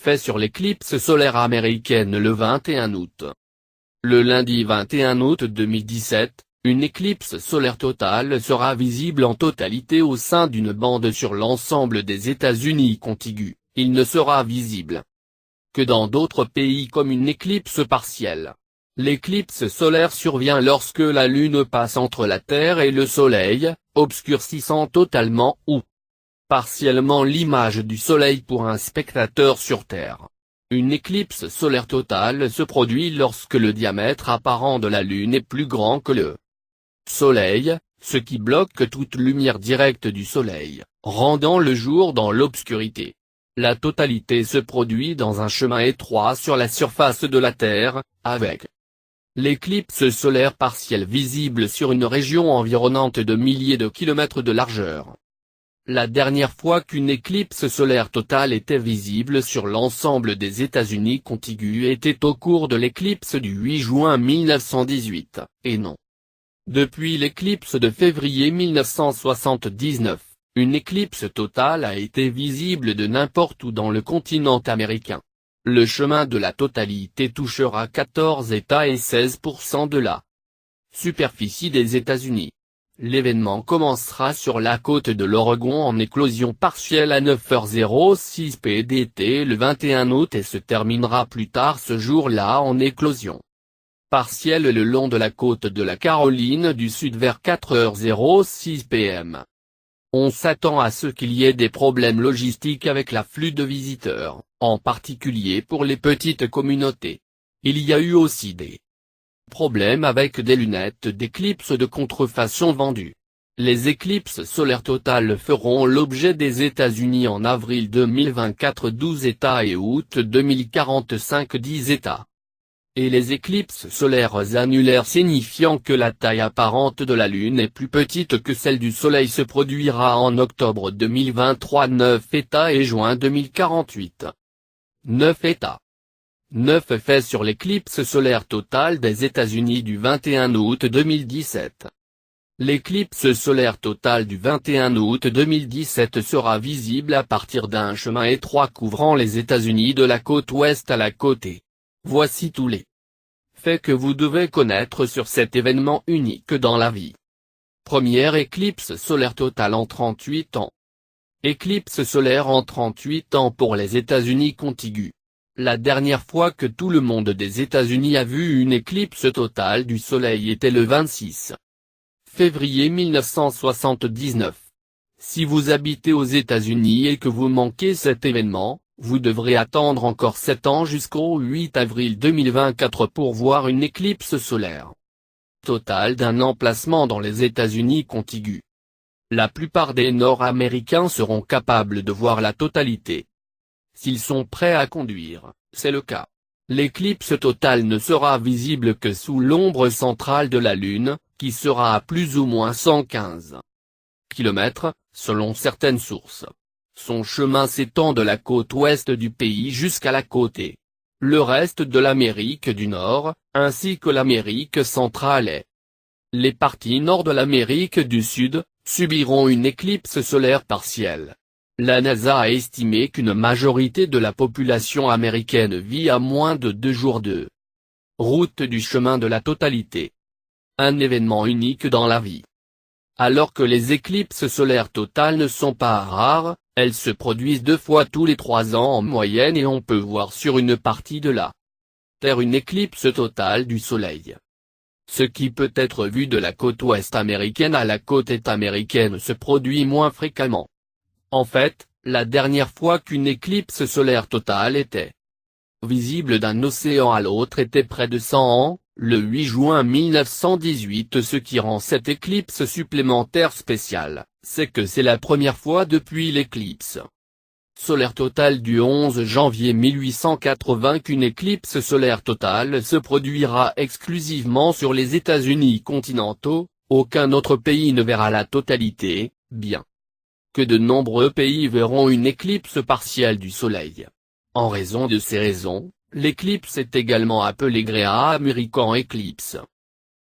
fait sur l'éclipse solaire américaine le 21 août. Le lundi 21 août 2017, une éclipse solaire totale sera visible en totalité au sein d'une bande sur l'ensemble des États-Unis contigus. Il ne sera visible que dans d'autres pays comme une éclipse partielle. L'éclipse solaire survient lorsque la Lune passe entre la Terre et le Soleil, obscurcissant totalement ou partiellement l'image du Soleil pour un spectateur sur Terre. Une éclipse solaire totale se produit lorsque le diamètre apparent de la Lune est plus grand que le Soleil, ce qui bloque toute lumière directe du Soleil, rendant le jour dans l'obscurité. La totalité se produit dans un chemin étroit sur la surface de la Terre, avec l'éclipse solaire partielle visible sur une région environnante de milliers de kilomètres de largeur. La dernière fois qu'une éclipse solaire totale était visible sur l'ensemble des États-Unis contigus était au cours de l'éclipse du 8 juin 1918, et non depuis l'éclipse de février 1979. Une éclipse totale a été visible de n'importe où dans le continent américain. Le chemin de la totalité touchera 14 États et 16% de la superficie des États-Unis. L'événement commencera sur la côte de l'Oregon en éclosion partielle à 9h06 PDT le 21 août et se terminera plus tard ce jour-là en éclosion partielle le long de la côte de la Caroline du Sud vers 4h06 PM. On s'attend à ce qu'il y ait des problèmes logistiques avec l'afflux de visiteurs, en particulier pour les petites communautés. Il y a eu aussi des problèmes avec des lunettes d'éclipse de contrefaçon vendues. Les éclipses solaires totales feront l'objet des États-Unis en avril 2024 12 États et août 2045 10 États. Et les éclipses solaires annulaires signifiant que la taille apparente de la Lune est plus petite que celle du Soleil se produira en octobre 2023 9 États et juin 2048. 9 États. 9 faits sur l'éclipse solaire totale des États-Unis du 21 août 2017. L'éclipse solaire totale du 21 août 2017 sera visible à partir d'un chemin étroit couvrant les États-Unis de la côte ouest à la côte est. Voici tous les faits que vous devez connaître sur cet événement unique dans la vie. Première éclipse solaire totale en 38 ans. Éclipse solaire en 38 ans pour les États-Unis contigus. La dernière fois que tout le monde des États-Unis a vu une éclipse totale du Soleil était le 26 février 1979. Si vous habitez aux États-Unis et que vous manquez cet événement, vous devrez attendre encore 7 ans jusqu'au 8 avril 2024 pour voir une éclipse solaire totale d'un emplacement dans les États-Unis contigus. La plupart des Nord-Américains seront capables de voir la totalité. S'ils sont prêts à conduire, c'est le cas. L'éclipse totale ne sera visible que sous l'ombre centrale de la Lune, qui sera à plus ou moins 115 km, selon certaines sources. Son chemin s'étend de la côte ouest du pays jusqu'à la côte est. Le reste de l'Amérique du Nord, ainsi que l'Amérique centrale et les parties nord de l'Amérique du Sud, subiront une éclipse solaire partielle. La NASA a estimé qu'une majorité de la population américaine vit à moins de 2 jours de route du chemin de la totalité. Un événement unique dans la vie. Alors que les éclipses solaires totales ne sont pas rares, elles se produisent 2 fois tous les 3 ans en moyenne et on peut voir sur une partie de la Terre une éclipse totale du Soleil. Ce qui peut être vu de la côte ouest américaine à la côte est américaine se produit moins fréquemment. En fait, la dernière fois qu'une éclipse solaire totale était visible d'un océan à l'autre était près de 100 ans, le 8 juin 1918. Ce qui rend cette éclipse supplémentaire spéciale, c'est que c'est la première fois depuis l'éclipse solaire totale du 11 janvier 1880 qu'une éclipse solaire totale se produira exclusivement sur les États-Unis continentaux. Aucun autre pays ne verra la totalité, bien que de nombreux pays verront une éclipse partielle du Soleil. En raison de ces raisons, l'éclipse est également appelée Great American Eclipse.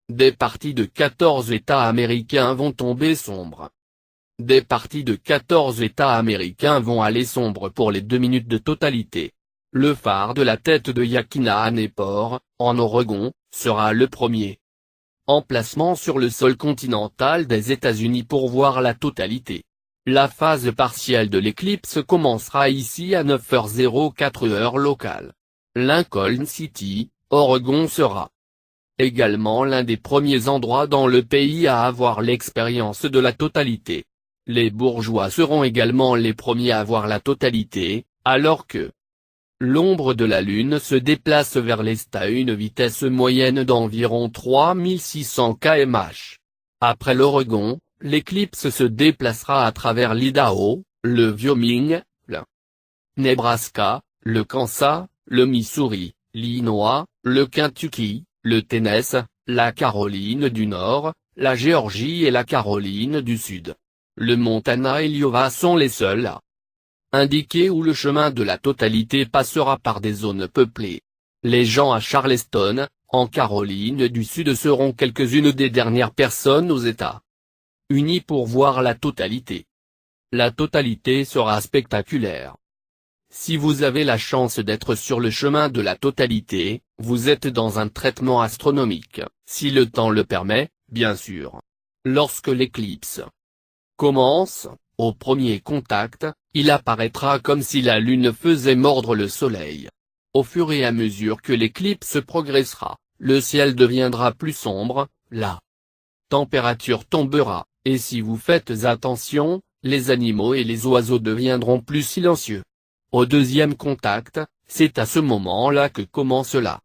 Des parties de 14 États américains vont tomber sombres. Des parties de 14 États américains vont aller sombres pour les 2 minutes de totalité. Le phare de la tête de Yaquina à Néport, en Oregon, sera le premier emplacement sur le sol continental des États-Unis pour voir la totalité. La phase partielle de l'éclipse commencera ici à 9h04 heure locale. Lincoln City, Oregon sera également l'un des premiers endroits dans le pays à avoir l'expérience de la totalité. Les bourgeois seront également les premiers à voir la totalité, alors que l'ombre de la Lune se déplace vers l'est à une vitesse moyenne d'environ 3600 km/h. Après l'Oregon, l'éclipse se déplacera à travers l'Idaho, le Wyoming, le Nebraska, le Kansas, le Missouri, l'Illinois, le Kentucky, le Tennessee, la Caroline du Nord, la Géorgie et la Caroline du Sud. Le Montana et l'Iowa sont les seuls à indiquer où le chemin de la totalité passera par des zones peuplées. Les gens à Charleston, en Caroline du Sud seront quelques-unes des dernières personnes aux États-Unis pour voir la totalité. La totalité sera spectaculaire. Si vous avez la chance d'être sur le chemin de la totalité, vous êtes dans un traitement astronomique, si le temps le permet, bien sûr. Lorsque l'éclipse commence, au premier contact, il apparaîtra comme si la Lune faisait mordre le Soleil. Au fur et à mesure que l'éclipse progressera, le ciel deviendra plus sombre, la température tombera, et si vous faites attention, les animaux et les oiseaux deviendront plus silencieux. Au deuxième contact, c'est à ce moment-là que commence la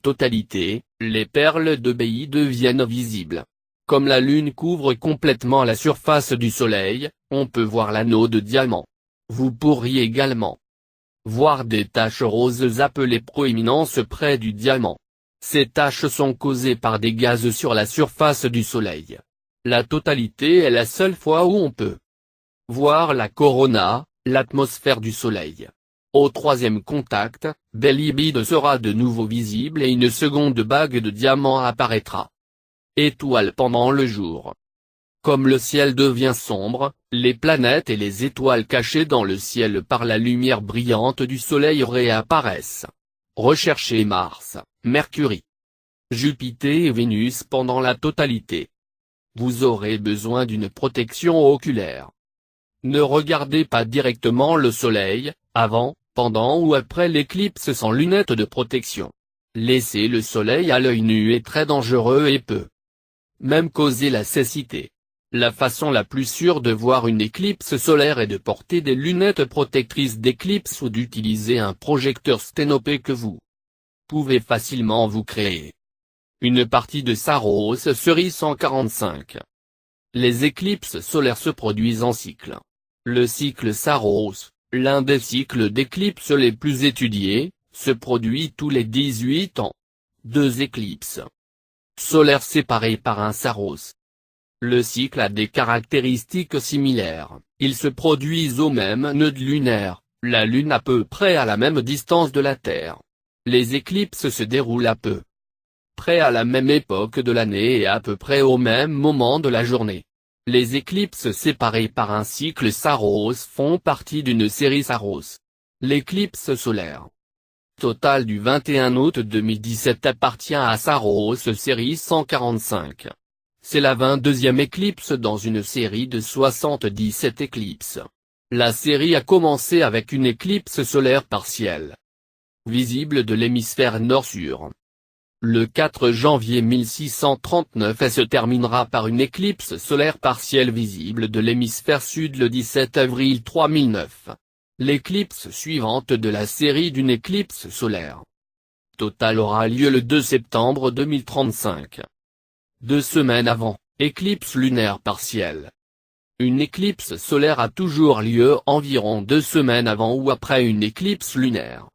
totalité, les perles de Béi deviennent visibles. Comme la Lune couvre complètement la surface du Soleil, on peut voir l'anneau de diamant. Vous pourriez également voir des taches roses appelées proéminences près du diamant. Ces taches sont causées par des gaz sur la surface du Soleil. La totalité est la seule fois où on peut voir la corona, l'atmosphère du Soleil. Au troisième contact, Bélibide sera de nouveau visible et une seconde bague de diamants apparaîtra. Étoiles pendant le jour. Comme le ciel devient sombre, les planètes et les étoiles cachées dans le ciel par la lumière brillante du Soleil réapparaissent. Recherchez Mars, Mercure, Jupiter et Vénus pendant la totalité. Vous aurez besoin d'une protection oculaire. Ne regardez pas directement le Soleil, avant, pendant ou après l'éclipse sans lunettes de protection. Laisser le Soleil à l'œil nu est très dangereux et peut même causer la cécité. La façon la plus sûre de voir une éclipse solaire est de porter des lunettes protectrices d'éclipse ou d'utiliser un projecteur sténopé que vous pouvez facilement vous créer. Une partie de Saros série 145. Les éclipses solaires se produisent en cycle. Le cycle Saros, l'un des cycles d'éclipses les plus étudiés, se produit tous les 18 ans. Deux éclipses solaires séparées par un Saros. Le cycle a des caractéristiques similaires, ils se produisent au même nœud lunaire, la Lune à peu près à la même distance de la Terre. Les éclipses se déroulent à peu près à la même époque de l'année et à peu près au même moment de la journée. Les éclipses séparées par un cycle Saros font partie d'une série Saros. L'éclipse solaire totale du 21 août 2017 appartient à Saros série 145. C'est la 22e éclipse dans une série de 77 éclipses. La série a commencé avec une éclipse solaire partielle, visible de l'hémisphère nord sur le 4 janvier 1639 et se terminera par une éclipse solaire partielle visible de l'hémisphère sud le 17 avril 3009. L'éclipse suivante de la série d'une éclipse solaire totale aura lieu le 2 septembre 2035. 2 semaines avant, éclipse lunaire partielle. Une éclipse solaire a toujours lieu environ 2 semaines avant ou après une éclipse lunaire.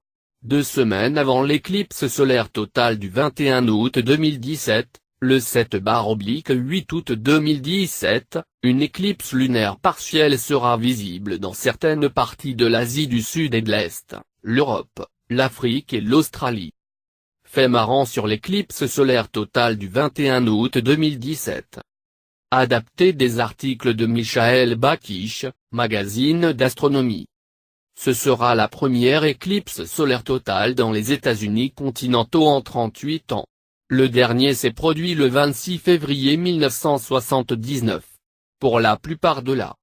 2 semaines avant l'éclipse solaire totale du 21 août 2017, le 7/8 août 2017, une éclipse lunaire partielle sera visible dans certaines parties de l'Asie du Sud et de l'Est, l'Europe, l'Afrique et l'Australie. Fait marrant sur l'éclipse solaire totale du 21 août 2017. Adapté des articles de Michael Bakish, magazine d'astronomie. Ce sera la première éclipse solaire totale dans les États-Unis continentaux en 38 ans. Le dernier s'est produit le 26 février 1979. Pour la plupart de la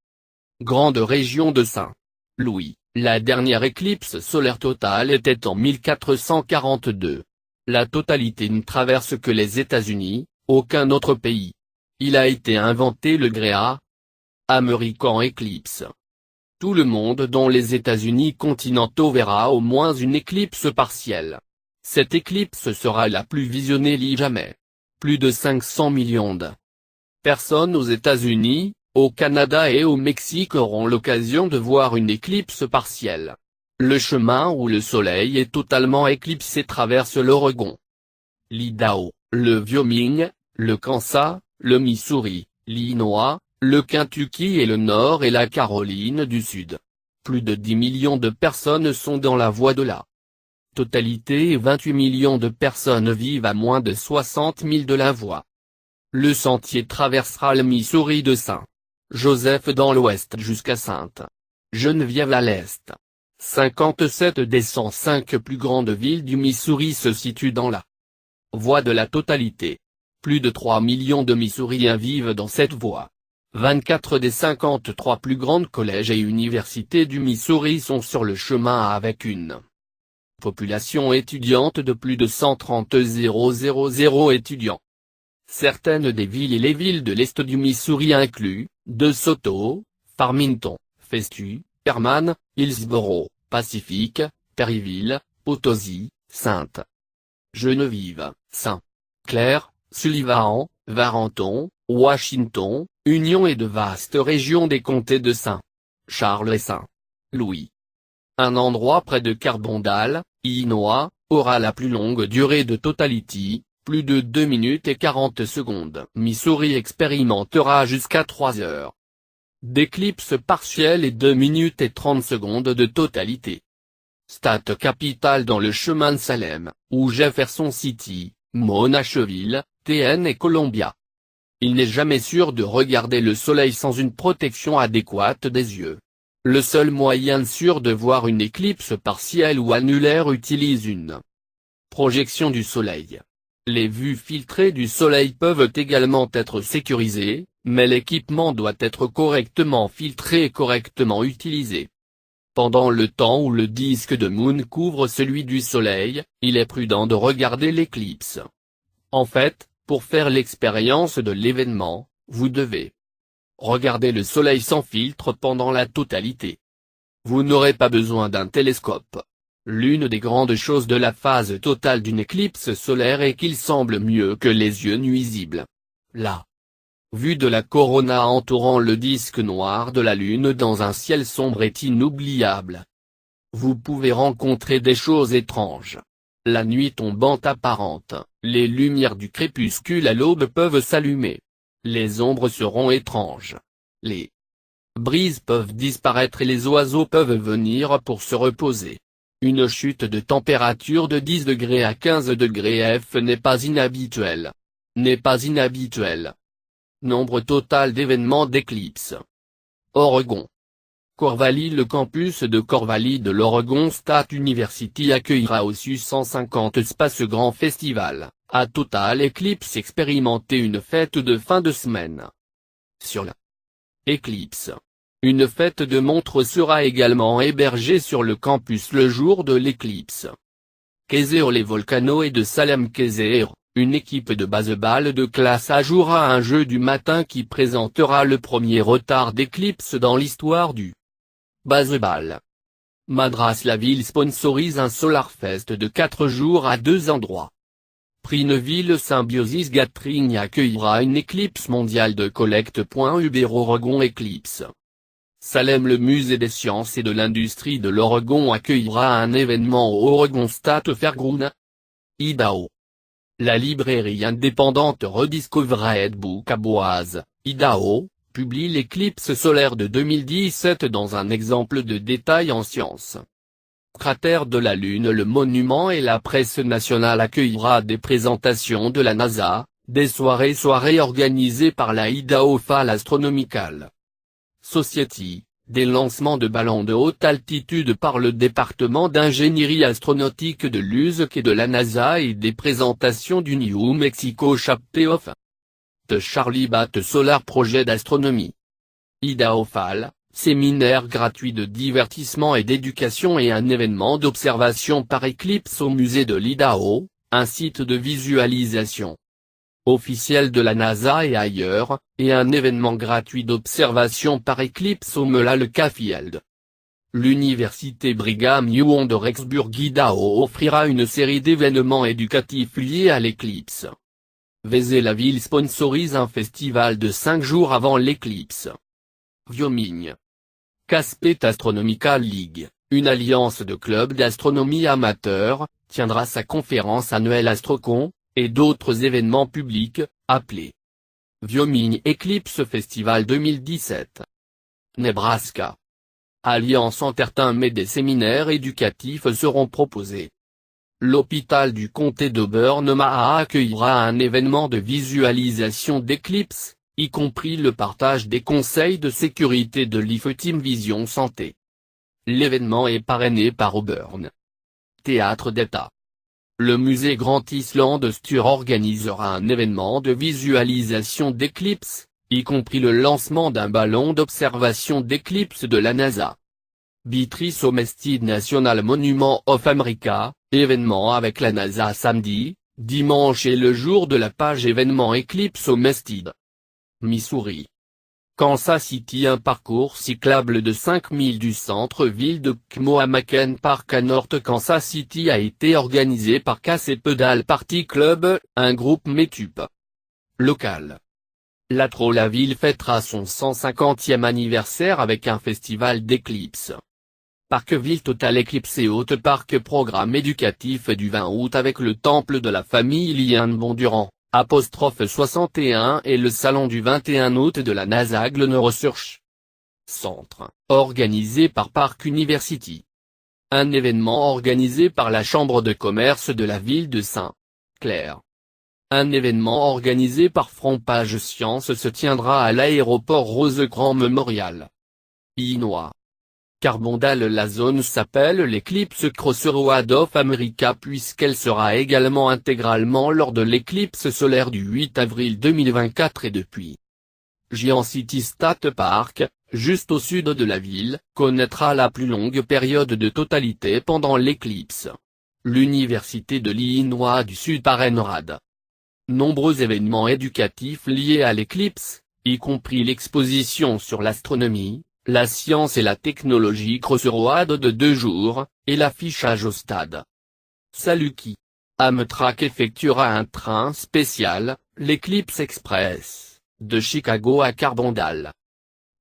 grande région de Saint-Louis, la dernière éclipse solaire totale était en 1442. La totalité ne traverse que les États-Unis, aucun autre pays. Il a été inventé le Great American Eclipse. Tout le monde dont les États-Unis continentaux verra au moins une éclipse partielle. Cette éclipse sera la plus visionnée jamais. Plus de 500 millions de personnes aux États-Unis, au Canada et au Mexique auront l'occasion de voir une éclipse partielle. Le chemin où le soleil est totalement éclipsé traverse l'Oregon, l'Idaho, le Wyoming, le Kansas, le Missouri, l'Illinois, le Kentucky et le Nord et la Caroline du Sud. Plus de 10 millions de personnes sont dans la voie de la totalité et 28 millions de personnes vivent à moins de 60 000 de la voie. Le sentier traversera le Missouri de Saint-Joseph dans l'ouest jusqu'à Sainte-Geneviève à l'est. 57 des 105 plus grandes villes du Missouri se situent dans la voie de la totalité. Plus de 3 millions de Missouriens vivent dans cette voie. 24 des 53 plus grandes collèges et universités du Missouri sont sur le chemin avec une population étudiante de plus de 130 000 étudiants. Certaines des villes et les villes de l'est du Missouri incluent DeSoto, Farmington, Festus, Hermann, Hillsboro, Pacific, Perryville, Potosi, Sainte-Geneviève, Saint-Clair, Sullivan, Varenton, Washington, Union et de vastes régions des comtés de Saint-Charles et Saint-Louis. Un endroit près de Carbondale, Illinois, aura la plus longue durée de totalité, plus de 2 minutes et 40 secondes. Missouri expérimentera jusqu'à 3 heures d'éclipse partielle et 2 minutes et 30 secondes de totalité. State capitale dans le chemin de Salem, ou Jefferson City, Monacheville, TN et Columbia. Il n'est jamais sûr de regarder le soleil sans une protection adéquate des yeux. Le seul moyen sûr de voir une éclipse partielle ou annulaire utilise une projection du soleil. Les vues filtrées du soleil peuvent également être sécurisées, mais l'équipement doit être correctement filtré et correctement utilisé. Pendant le temps où le disque de Moon couvre celui du soleil, il est prudent de regarder l'éclipse. En fait, pour faire l'expérience de l'événement, vous devez regarder le soleil sans filtre pendant la totalité. Vous n'aurez pas besoin d'un télescope. L'une des grandes choses de la phase totale d'une éclipse solaire est qu'il semble mieux que les yeux nuisibles. La vue de la corona entourant le disque noir de la Lune dans un ciel sombre est inoubliable. Vous pouvez rencontrer des choses étranges. La nuit tombante apparente, les lumières du crépuscule à l'aube peuvent s'allumer. Les ombres seront étranges. Les brises peuvent disparaître et les oiseaux peuvent venir pour se reposer. Une chute de température de 10 degrés à 15 degrés F n'est pas inhabituelle. Nombre total d'événements d'éclipse. Oregon. Corvallis. Le campus de Corvallis de l'Oregon State University accueillera au SU 150 Space Grand Festival, à Total Eclipse expérimenter une fête de fin de semaine. Sur l'éclipse. Une fête de montre sera également hébergée sur le campus le jour de l'éclipse. Kaiser les Volcano et de Salem Kaiser, une équipe de baseball de classe A jouera un jeu du matin qui présentera le premier retard d'éclipse dans l'histoire du baseball. Madras. La ville sponsorise un SolarFest de 4 jours à 2 endroits. Prineville. Symbiosis Gathering accueillera une éclipse mondiale de collecte. Uber Oregon Eclipse. Salem. Le musée des sciences et de l'industrie de l'Oregon accueillera un événement au Oregon State Fairgrounds. Idaho. La librairie indépendante Rediscovered Book à Boise, Idaho, publie l'éclipse solaire de 2017 dans un exemple de détail en sciences. Cratère de la Lune. Le monument et la presse nationale accueillera des présentations de la NASA, des soirées organisées par la Idaho Fall Astronomical Society, des lancements de ballons de haute altitude par le département d'ingénierie astronautique de l'USC et de la NASA et des présentations du New Mexico Chapter of the Charlie Bat Solar Projet d'astronomie. Idaho Fall, séminaire gratuit de divertissement et d'éducation et un événement d'observation par éclipse au musée de l'Idaho, un site de visualisation officiel de la NASA et ailleurs, et un événement gratuit d'observation par éclipse au Melaleuca Field. L'université Brigham Young de Rexburg, Idaho offrira une série d'événements éducatifs liés à l'éclipse. La ville sponsorise un festival de 5 jours avant l'éclipse. Wyoming. Casper Astronomical League, une alliance de clubs d'astronomie amateurs, tiendra sa conférence annuelle AstroCon, et d'autres événements publics, appelés Wyoming Eclipse Festival 2017. Nebraska. Alliance Entertainment mais des séminaires éducatifs seront proposés. L'hôpital du comté d'Auburn Omaha accueillera un événement de visualisation d'éclipse, y compris le partage des conseils de sécurité de l'IFE-Team Vision Santé. L'événement est parrainé par Auburn Théâtre d'État. Le musée Grand Island Stur organisera un événement de visualisation d'éclipse, y compris le lancement d'un ballon d'observation d'éclipse de la NASA. Beatrice Omestead National Monument of America, événement avec la NASA samedi, dimanche et le jour de la page événement Eclipse Omestead. Missouri. Kansas City. Un parcours cyclable de 5000 du centre-ville de Kmoamaken Park à North Kansas City a été organisé par Cass et Pedal Party Club, un groupe Metup local. La ville fêtera son 150e anniversaire avec un festival d'éclipse. Parkville Total Eclipse et Haute Park programme éducatif du 20 août avec le temple de la famille Lian Bondurant. '61 et le salon du 21 août de la NASA Global Research Centre, organisé par Park University. Un événement organisé par la Chambre de commerce de la ville de Saint-Clair. Un événement organisé par Frontpage Science se tiendra à l'aéroport Rosecrans Memorial. Illinois. Carbondale. La zone s'appelle l'Eclipse Crossroad of America puisqu'elle sera également intégralement lors de l'éclipse solaire du 8 avril 2024 et depuis. Giant City State Park, juste au sud de la ville, connaîtra la plus longue période de totalité pendant l'éclipse. L'Université de l'Illinois du Sud parrainera de nombreux événements éducatifs liés à l'éclipse, y compris l'exposition sur l'astronomie, la science et la technologie Crossroad de 2 jours, et l'affichage au stade. Saluki. Amtrak effectuera un train spécial, l'Eclipse Express, de Chicago à Carbondale.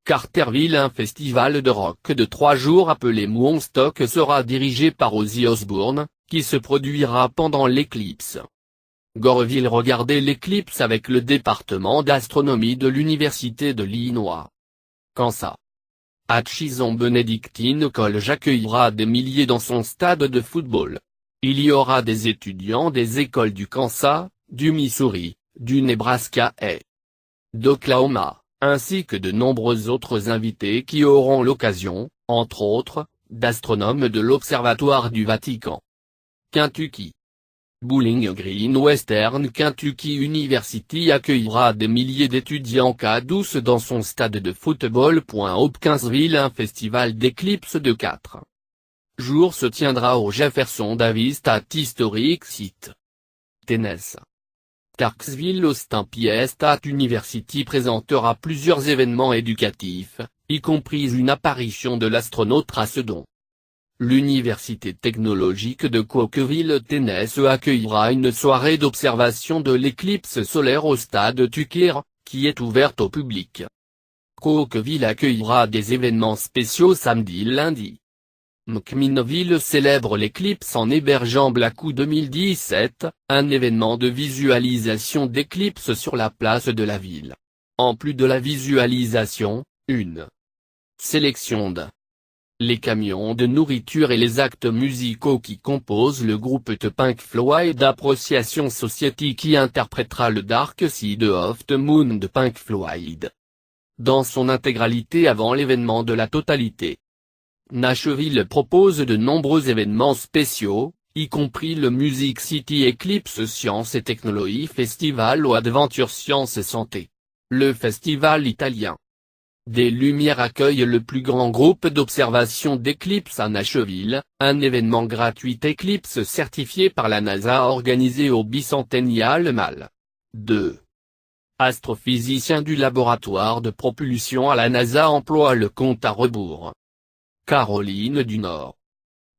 Carterville. Un festival de rock de 3 jours appelé Moonstock sera dirigé par Ozzy Osbourne, qui se produira pendant l'éclipse. Goreville. Regardez l'éclipse avec le département d'astronomie de l'Université de l'Illinois. Kansas. Atchison Benedictine College accueillera des milliers dans son stade de football. Il y aura des étudiants des écoles du Kansas, du Missouri, du Nebraska et d'Oklahoma, ainsi que de nombreux autres invités qui auront l'occasion, entre autres, d'astronomes de l'Observatoire du Vatican. Kentucky. Bowling Green. Western Kentucky University accueillera des milliers d'étudiants K12 dans son stade de football. Hopkinsville. Un festival d'éclipse de 4 jours se tiendra au Jefferson Davis State Historic Site. Tennessee. Clarksville. Austin Peay State University présentera plusieurs événements éducatifs, y compris une apparition de l'astronaute Tracedon. L'Université technologique de Cokeville, Tennessee accueillera une soirée d'observation de l'éclipse solaire au stade Tucker, qui est ouverte au public. Cokeville accueillera des événements spéciaux samedi et lundi. McMinnville célèbre l'éclipse en hébergeant Blackout 2017, un événement de visualisation d'éclipse sur la place de la ville. En plus de la visualisation, une sélection de les camions de nourriture et les actes musicaux qui composent le groupe The Pink Floyd Appreciation Society qui interprétera le Dark Side of the Moon de Pink Floyd. dans son intégralité avant l'événement de la totalité. Nashville propose de nombreux événements spéciaux, y compris le Music City Eclipse Science et Technologie Festival ou Adventure Science et Santé. Le festival italien des Lumières accueille le plus grand groupe d'observation d'éclipses à Nashville, un événement gratuit éclipse certifié par la NASA organisé au bicentennial Mal. 2. Astrophysicien du laboratoire de propulsion à la NASA emploie le compte à rebours. Caroline du Nord.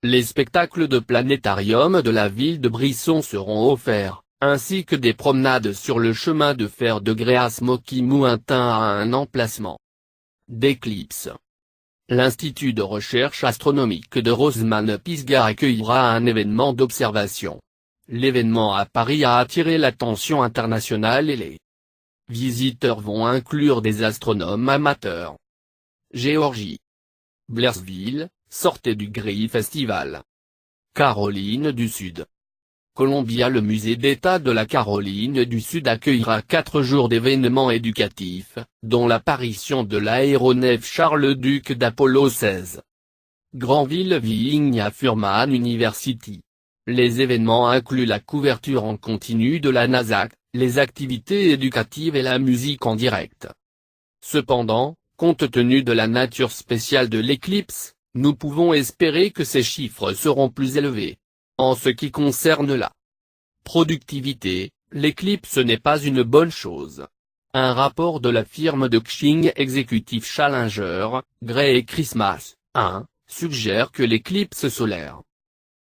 Les spectacles de planétarium de la ville de Brisson seront offerts, ainsi que des promenades sur le chemin de fer de Grey à Smoky Mountain à un emplacement d'éclipse. L'Institut de recherche astronomique de Rosemont-Pisgah accueillera un événement d'observation. L'événement à Paris a attiré l'attention internationale et les visiteurs vont inclure des astronomes amateurs. Géorgie. Blairsville, sortez du Grey Festival. Caroline du Sud. Columbia. Le musée d'État de la Caroline du Sud accueillera 4 jours d'événements éducatifs, dont l'apparition de l'aéronef Charles-Duc d'Apollo 16. Granville Vigna Furman University. Les événements incluent la couverture en continu de la NASA, les activités éducatives et la musique en direct. Cependant, compte tenu de la nature spéciale de l'éclipse, nous pouvons espérer que ces chiffres seront plus élevés. En ce qui concerne la productivité, l'éclipse n'est pas une bonne chose. Un rapport de la firme de Xing Executive Challenger, Gray et Christmas, 1, suggère que l'éclipse solaire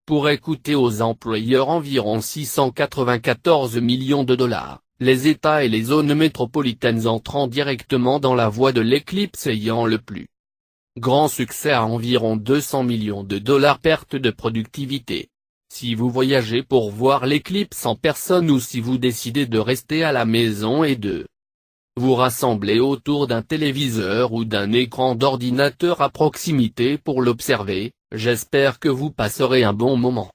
pourrait coûter aux employeurs environ 694 millions de dollars, les États et les zones métropolitaines entrant directement dans la voie de l'éclipse ayant le plus grand succès à environ 200 millions de dollars perte de productivité. Si vous voyagez pour voir l'éclipse en personne ou si vous décidez de rester à la maison et de vous rassembler autour d'un téléviseur ou d'un écran d'ordinateur à proximité pour l'observer, j'espère que vous passerez un bon moment.